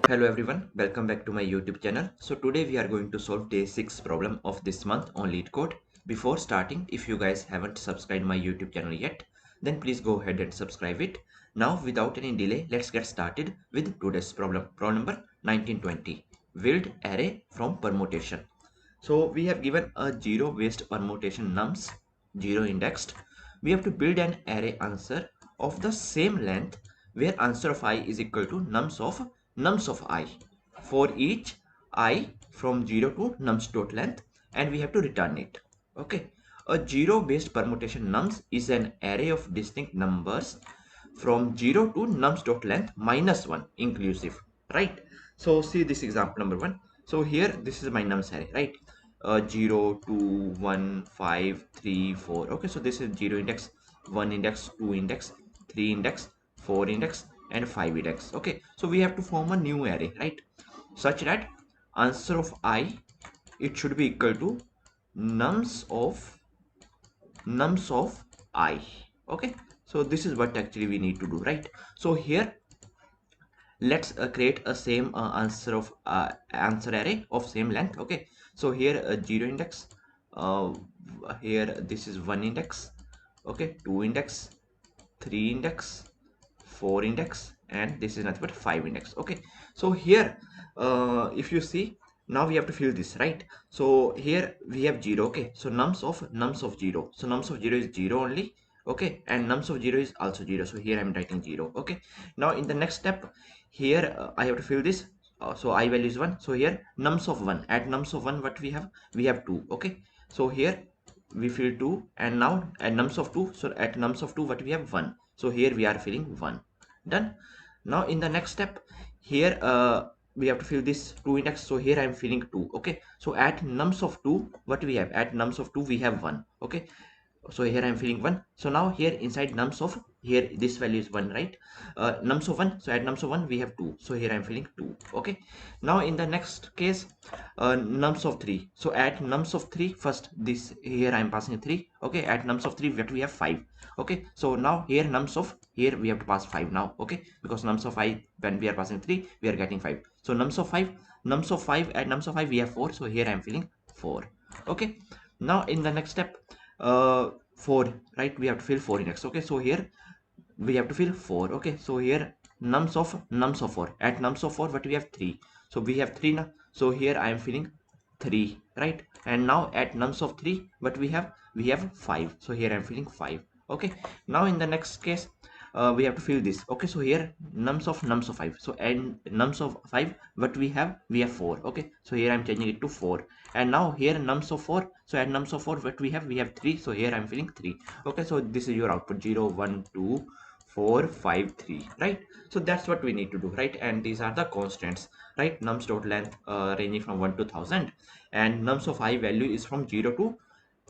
Hello everyone, welcome back to my YouTube channel. So today we are going to solve day 6 problem of this month on Leetcode. Before starting, if you guys haven't subscribed my YouTube channel yet, then please go ahead and subscribe it. Now without any delay, let's get started with today's problem. Problem number 1920. Build array from permutation. So we have given a zero based permutation nums, zero indexed. We have to build an array answer of the same length where answer of I is equal to nums of I for each I from 0 to nums dot length, and we have to return it. Okay, a zero based permutation nums is an array of distinct numbers from 0 to nums dot length minus 1 inclusive, right? So see this example number 1. So here this is my nums array, right? 0 2 1 5 3 4. Okay, so this is 0 index, 1 index, 2 index, 3 index, 4 index, and 5 index. Okay, so we have to form a new array, right, such that answer of I, it should be equal to nums of I. Okay, so this is what actually we need to do, right? So here let's create a same answer array of same length. Okay, so here 0 index, uh, here this is 1 index, okay, 2 index, 3 index, 4 index, and this is nothing but 5 index. Okay, so here if you see, now we have to fill this, right? So here we have 0. Okay, so nums of 0, so nums of 0 is 0 only. Okay, and nums of 0 is also 0, so here I'm writing 0. Okay, now in the next step, here I have to fill this. So I value is 1, so here nums of 1, at nums of 1 what we have 2. Okay, so here we fill 2, and now at nums of 2, so at nums of 2 what we have 1, so here we are filling 1. Done. Now in the next step, here we have to fill this 2 index, so here I am filling 2. Okay, so at nums of 2 what we have, at nums of 2 we have 1. Okay, so here I'm filling 1. So now here inside nums of, here this value is 1, right? Nums of 1, so at nums of 1 we have 2, so here I'm filling 2. Okay, now in the next case, nums of 3, so at nums of 3, first this here I'm passing 3. Okay, at nums of 3 what we have 5. Okay, so now here nums of, here we have to pass 5 now. Okay, because nums of 5, when we are passing 3 we are getting 5, so nums of 5, at nums of 5 we have 4, so here I'm filling 4. Okay, now in the next step, 4, right, we have to fill 4 index. Okay, so here we have to fill 4. Okay, so here nums of 4, at nums of 4 but we have 3, so we have 3 now, so here I am filling 3, right? And now at nums of 3 but we have 5, so here I am filling 5. Okay, now in the next case, we have to fill this. Okay, so here nums of 5, so and nums of 5 but we have 4. Okay, so here I'm changing it to 4, and now here nums of 4, so at nums of 4 what we have 3, so here I'm filling 3. Okay, so this is your output, 0 1 2 4 5 3, right? So that's what we need to do, right? And these are the constants, right? Nums dot length ranging from 1 to 1000, and nums of I value is from 0 to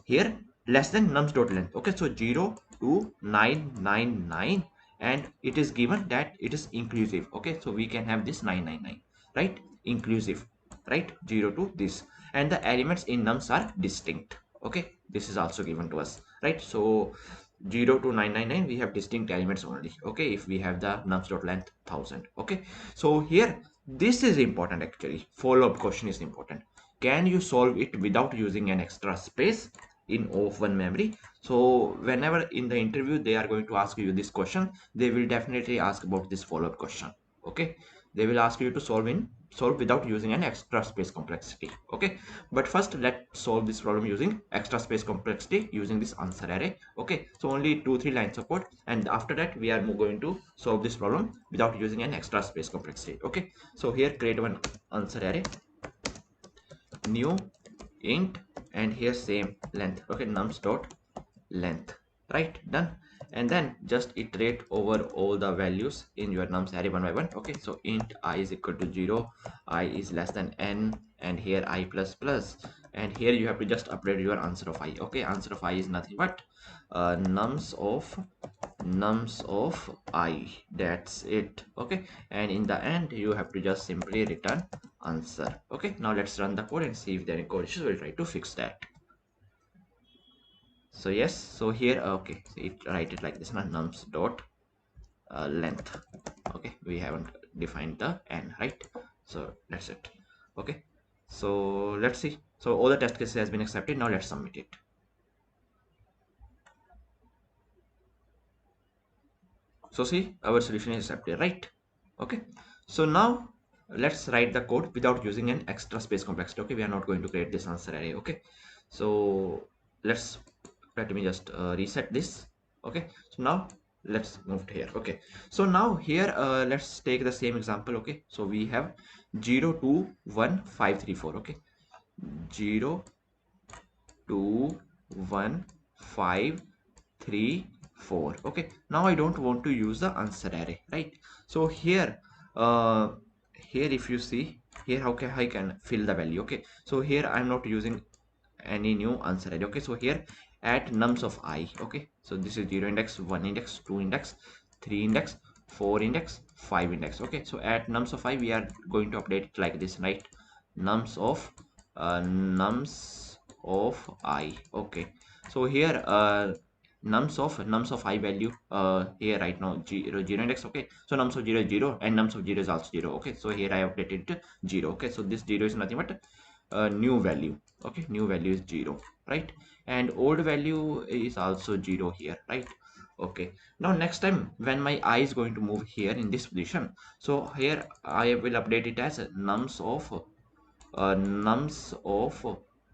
here less than nums dot length. Okay, so 0 to 999, and it is given that it is inclusive. Okay, so we can have this 999, right? Inclusive, right? 0 to this, and the elements in nums are distinct. Okay, this is also given to us, right? So 0 to 999 we have distinct elements only. Okay, if we have the nums dot length 1000. Okay, so here this is important actually. Follow-up question is important. Can you solve it without using an extra space in of1 memory? So whenever in the interview they are going to ask you this question, they will definitely ask about this follow-up question. Okay, they will ask you to solve without using an extra space complexity. Okay, but first let's solve this problem using extra space complexity using this answer array. Okay, so only 2-3 lines of code, and after that we are going to solve this problem without using an extra space complexity. Okay, so here create one answer array, new int, and here same length. Okay, nums dot length, right? Done. And then just iterate over all the values in your nums array one by one. Okay, so int I is equal to 0, I is less than n, and here I plus plus, and here you have to just update your answer of I. Okay, answer of I is nothing but nums of I, that's it. Okay, and in the end you have to just simply return answer. Okay, now let's run the code and see if there are any code issues. We'll try to fix that. So yes, so here, okay, so write it like this, nums dot length. Okay, we haven't defined the n, right? So that's it. Okay, so let's see. So all the test cases has been accepted. Now let's submit it. So see, our solution is accepted, right? Okay, so now let's write the code without using an extra space complexity. Okay, we are not going to create this answer array. Okay, so let's let me just reset this. Okay, so now let's move to here. Okay, so now here let's take the same example. Okay, so we have 0 2 1 5 3 4. Okay, 0 2 1 5 3 4. Okay, now I don't want to use the answer array, right? So here uh here if you see here, how can I can fill the value. Okay, so here I'm not using any new answer array. Okay, so here at nums of I. Okay, so this is 0 index, 1 index, 2 index, 3 index, 4 index, 5 index. Okay, so at nums of I we are going to update it like this, right? Nums of nums of I. Okay, so here nums of I value here right now 0 0 index. Okay, so nums of 0 is 0 and nums of 0 is also 0. Okay, so here I updated it to 0. Okay, so this 0 is nothing but a new value. Okay, new value is 0, right? And old value is also 0 here, right? Okay, now next time when my I is going to move here in this position, so here I will update it as nums of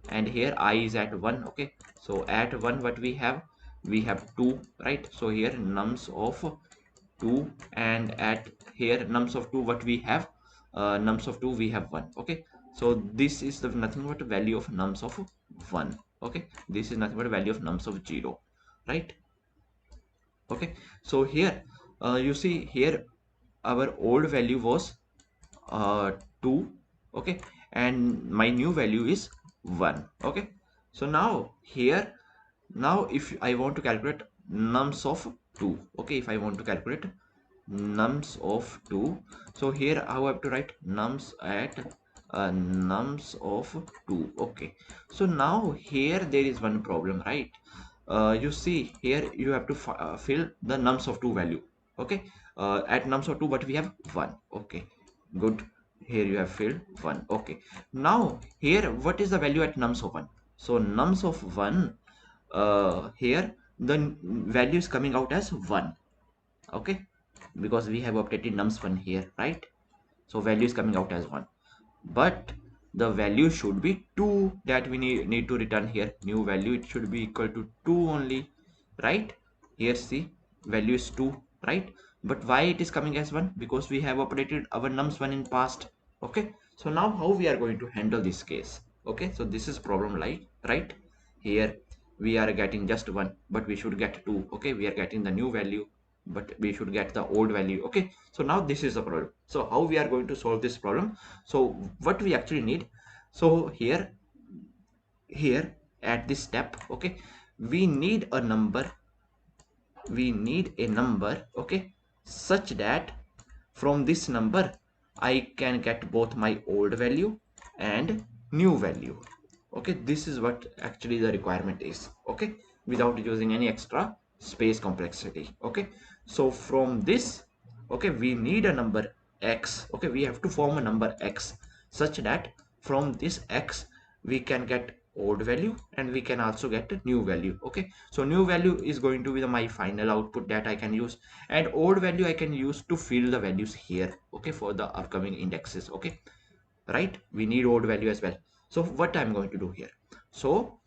and here I is at 1. Okay, so at 1 what we have 2, right? So here nums of 2, and at here nums of 2 what we have nums of 2 we have 1. Okay, so this is the nothing but value of nums of 1. Okay, this is nothing but value of nums of 0, right? Okay, so here you see here our old value was 2. Okay, and my new value is 1. Okay, so now here, now if I want to calculate nums of 2, okay, if I want to calculate nums of 2, so here I have to write nums at nums of 2. Okay, so now here there is one problem, right? You see here you have to fill the nums of 2 value. Okay, at nums of 2 but we have 1. Okay, good, here you have filled 1. Okay, now here what is the value at nums of 1? So nums of 1, here the value is coming out as 1. Okay, because we have updated nums1 here, right? So value is coming out as 1, but the value should be 2 that we need to return here. New value, it should be equal to 2 only, right? Here see, value is 2, right? But why it is coming as 1? Because we have updated our nums1 in past. Okay, so now how we are going to handle this case? Okay, so this is problem, like, right? Here we are getting just 1 but we should get 2. Okay, we are getting the new value but we should get the old value. Okay, so now this is the problem. So how we are going to solve this problem? So what we actually need, so here at this step, okay, we need a number, okay, such that from this number I can get both my old value and new value. Okay, this is what actually the requirement is. Okay, without using any extra space complexity. Okay, so from this, okay, we need a number x. Okay, we have to form a number x such that from this x we can get old value and we can also get a new value. Okay, so new value is going to be my final output that I can use, and old value I can use to fill the values here. Okay, for the upcoming indexes. Okay, right, we need old value as well. So what I'm going to do here, so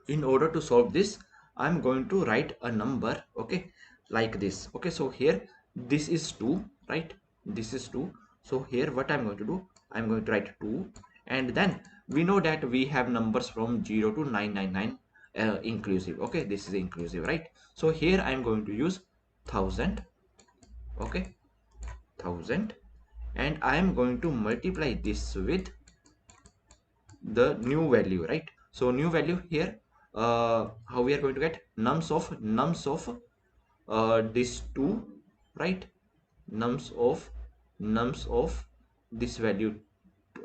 in order to solve this, I'm going to write a number, okay, like this. Okay, so here this is 2, right? This is 2. So here what I'm going to do, I'm going to write 2, and then we know that we have numbers from 0 to 999 inclusive. Okay, this is inclusive, right? So here I'm going to use 1000. Okay, 1000, and I am going to multiply this with the new value, right? So new value here, how we are going to get nums of this 2, right? Nums of this value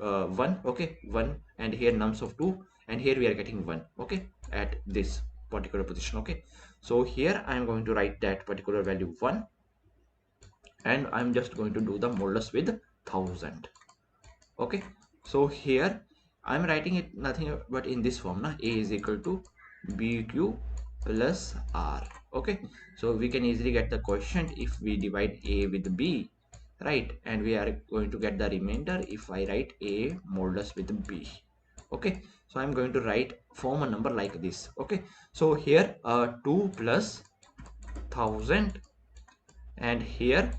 1. Okay, 1, and here nums of 2, and here we are getting 1. Okay, at this particular position. Okay, so here I am going to write that particular value 1, and I'm just going to do the modulus with 1000. Okay, so here I'm writing it nothing but in this form na, a is equal to bq plus r. Okay, so we can easily get the quotient if we divide a with b, right? And we are going to get the remainder if I write a modulus with b. Okay, so I'm going to write form a number like this. Okay, so here 2 plus 1000, and here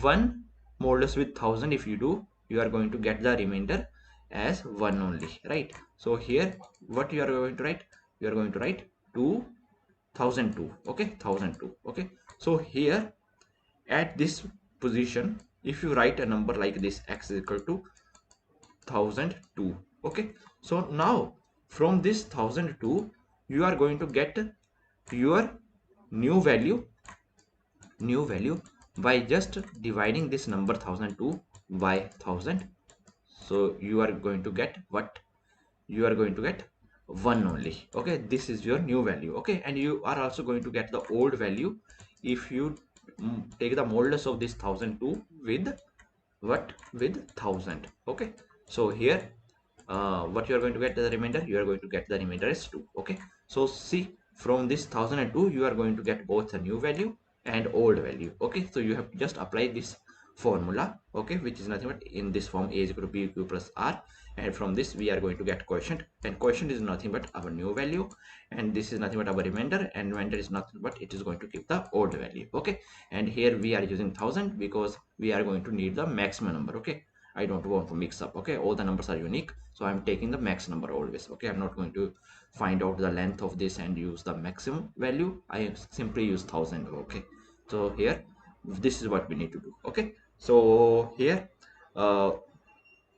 1 modulus with 1000, if you do, you are going to get the remainder as 1 only, right? So here what you are going to write, you are going to write 2002. Okay, 1002. Okay, so here at this position, if you write a number like this, x is equal to 1002. Okay, so now from this 1002 you are going to get your new value by just dividing this number 1002 by 1000. So you are going to get what? You are going to get 1 only. Okay, this is your new value. Okay, and you are also going to get the old value if you take the modulus of this 1002 with what? With 1000. Okay, so here what you are going to get the remainder, you are going to get the remainder is 2. Okay, so see, from this 1002 you are going to get both a new value and old value. Okay, so you have to just apply this formula, okay, which is nothing but in this form, a is equal to b q plus r, and from this we are going to get quotient, and quotient is nothing but our new value, and this is nothing but our remainder, and remainder is nothing but it is going to give the old value. Okay, and here we are using 1000 because we are going to need the maximum number. Okay, I don't want to mix up. Okay, all the numbers are unique, so I'm taking the max number always. Okay, I'm not going to find out the length of this and use the maximum value. I simply use 1000. Okay, so here this is what we need to do. Okay, so here uh,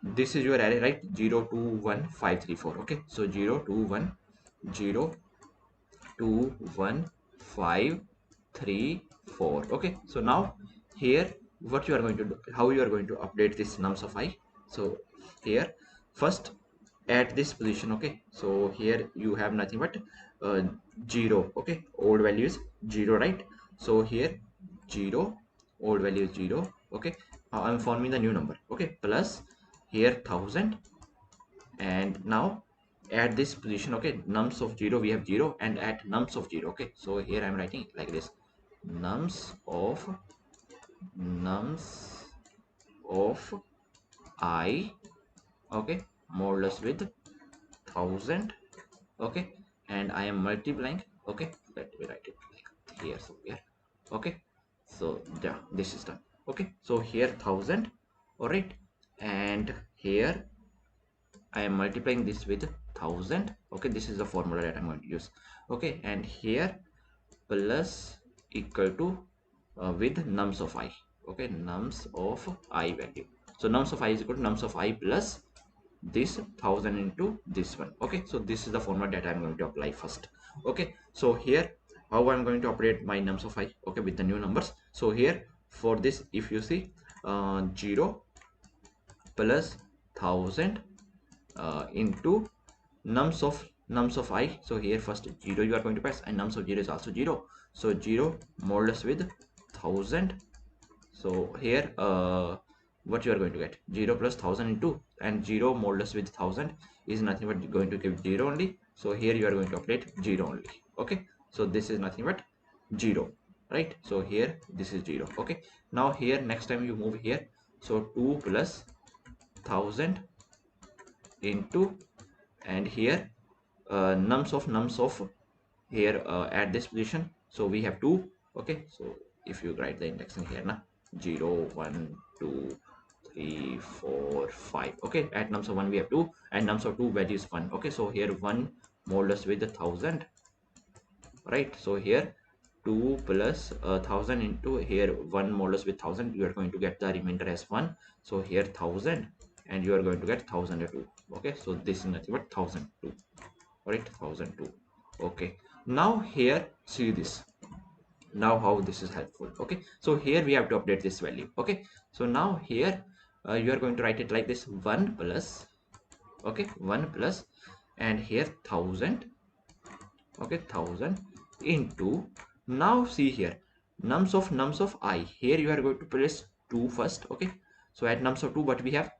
this is your array, right? 0 2 1 5 3 4. Okay, so 0 2 1 0 2 1 5 3 4. Okay, so now here what you are going to do, how you are going to update this nums of I. So here first at this position, okay, so here you have nothing but 0. Okay, old value is 0, right? So here 0, old value is 0. Okay, I'm forming the new number. Okay, plus here 1000, and now at this position, okay, nums of 0 we have 0, and at nums of 0. Okay, so here I'm writing like this, nums of nums of I. Okay, modulus with 1000. Okay, and I am multiplying. Okay, let me write it like here somewhere. Okay, so yeah, this is done. Okay, so here 1000. All right, and here I am multiplying this with 1000. Okay, this is the formula that I'm going to use. Okay, and here plus equal to with nums of I. Okay, nums of I value. So nums of I is equal to nums of I plus this 1000 into this one. Okay, so this is the formula that I'm going to apply first. Okay, so here how I'm going to operate my nums of I. Okay, with the new numbers. So here for this, if you see 0 plus 1000 into nums of I. So here first 0 you are going to pass, and nums of 0 is also 0. So 0 modulus with 1000. So here what you are going to get, 0 plus 1000 into, and 0 modulus with 1000 is nothing but going to give 0 only. So here you are going to operate 0 only. Okay, so this is nothing but 0, right? So here this is 0. Okay, now here next time you move here, so 2 plus 1000 into, and here nums of here at this position, so we have 2. Okay, so if you write the index in here now, 0 1 2 3 4 5. Okay, at nums of 1 we have 2, and nums of 2 value is 1. Okay, so here 1 modulus with the 1000, right? So here 2 plus 1000 into here 1 modulus with 1000, you are going to get the remainder as 1. So here 1000, and you are going to get 1002. Okay, so this is nothing but 1002, right? 1002. Okay, now here see this, now how this is helpful. Okay, so here we have to update this value. Okay, so now here you are going to write it like this, 1 plus, okay, 1 plus, and here 1000. Okay, 1000 into, now see here nums of I, here you are going to place 2 first. Okay, so at nums of 2 what we have,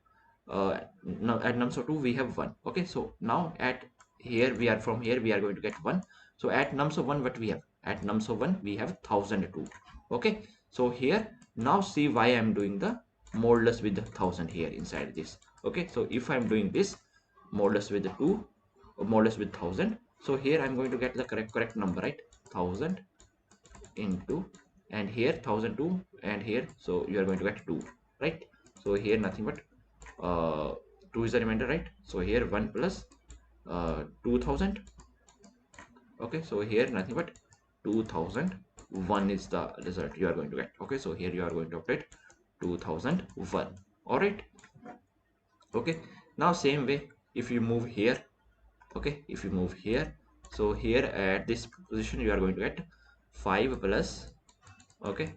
now at nums of 2 we have 1. Okay, so now at here we are, from here we are going to get 1. So at nums of 1 what we have, at nums of 1 we have 1002. Okay, so here now see why I'm doing the modulus with the 1000 here inside this. Okay, so if I'm doing this modulus with the 2, modulus with 1000, so here I'm going to get the correct number, right? 1000 into, and here 1002, and here, so you are going to get 2, right? So here nothing but 2 is the remainder, right? So here 1 plus 2000. Okay, so here nothing but 2001 is the result you are going to get. Okay, so here you are going to update 2001. All right. Okay, now same way if you move here. Okay, if you move here, so here at this position you are going to get 5 plus, okay,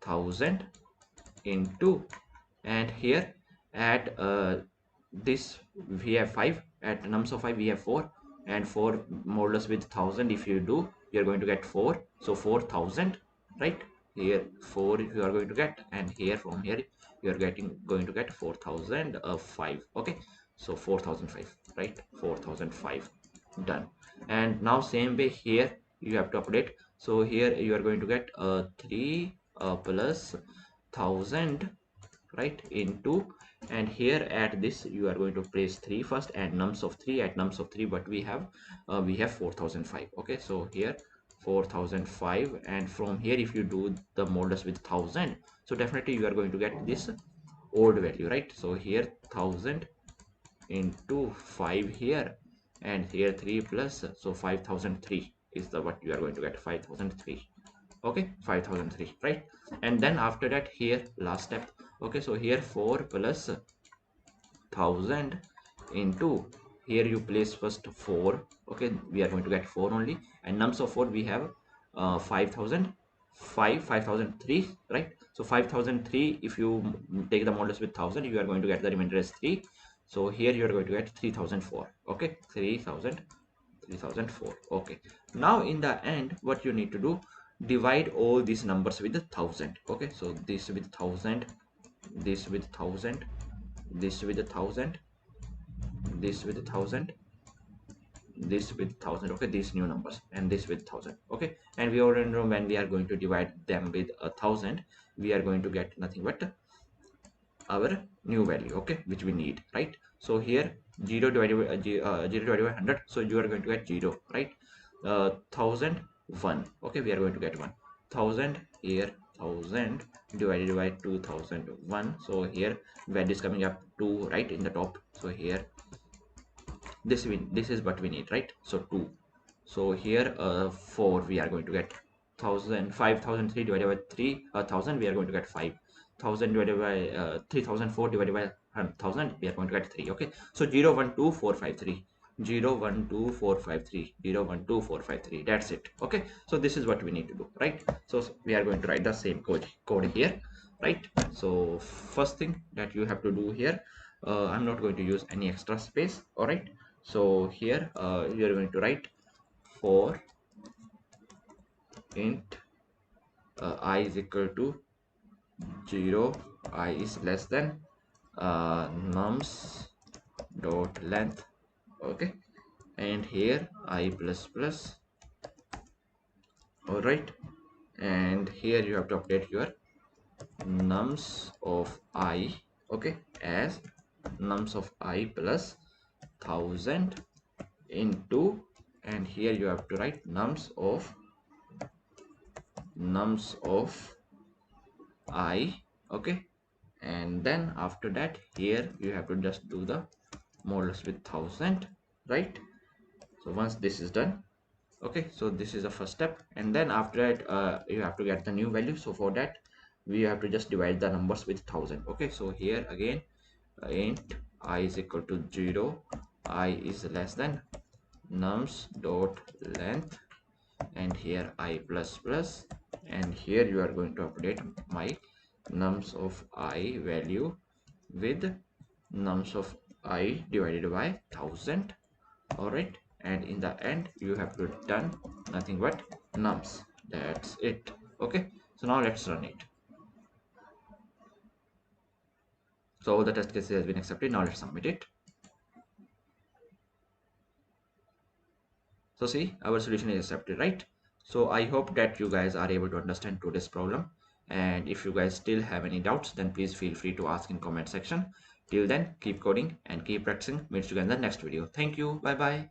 1000 into, and here at this we have 5, at nums of 5 we have 4, and 4 modulus with 1000 if you do, you're going to get 4, so 4000, right? Here 4 you are going to get, and here from here you are going to get 4005. Okay, so 4005, right? 4005, done. And now same way here you have to update. So here you are going to get 3 plus 1000, right, into, and here at this you are going to place 3 first, and nums of 3, at nums of 3 but we have 4005. Okay, so here 4005, and from here if you do the modulus with 1000, so definitely you are going to get this old value, right? So here 1000 into 5 here, and here 3 plus, so 5003 is the what you are going to get, 5003. Okay, 5003, right? And then after that here last step. Okay, so here 4 plus 1000 into, here you place first 4. Okay, we are going to get 4 only, and nums of 4 we have 5003, right? So 5003, if you take the modulus with 1000, you are going to get the remainder as 3. So here you are going to get 3004. Okay, 3004. Okay, now in the end what you need to do, divide all these numbers with 1000. Okay, so this with 1000, this with 1000, this with 1000, this with 1000, this with 1000. Okay, these new numbers, and this with 1000. Okay, and we already know when we are going to divide them with 1000, we are going to get nothing but our new value, okay, which we need, right? So here 0 divided by 0 divided by 100, so you are going to get 0, right? 1001, okay, we are going to get 1000 here, 1000 divided by 2001, so here value is coming up 2, right, in the top. So here this is what we need, right? So 2. So here 4 we are going to get 1000, 5003 divided by 3000, we are going to get 5. 1000 divided by 3004 divided by 1000, we are going to get 3. Okay, so 012453, 012453, 012453, that's it. Okay, so this is what we need to do, right? So we are going to write the same code here, right? So first thing that you have to do here, I'm not going to use any extra space. All right, so here you are going to write for int I is equal to 0, I is less than nums dot length. Okay, and here I plus plus. All right, and here you have to update your nums of I, okay, as nums of I plus 1000 into, and here you have to write nums of I, okay, and then after that here you have to just do the modulus with 1000, right? So once this is done, okay, so this is the first step, and then after that you have to get the new value. So for that we have to just divide the numbers with 1000. Okay, so here again int I is equal to 0, I is less than nums dot length, and here I plus plus, and here you are going to update my nums of I value with nums of I divided by 1000. All right, and in the end you have to done nothing but nums. That's it. Okay, so now let's run it. So the test case has been accepted. Now let's submit it. So see, our solution is accepted, right? So I hope that you guys are able to understand today's problem. And if you guys still have any doubts, then please feel free to ask in comment section. Till then, keep coding and keep practicing. Meet you guys in the next video. Thank you. Bye bye.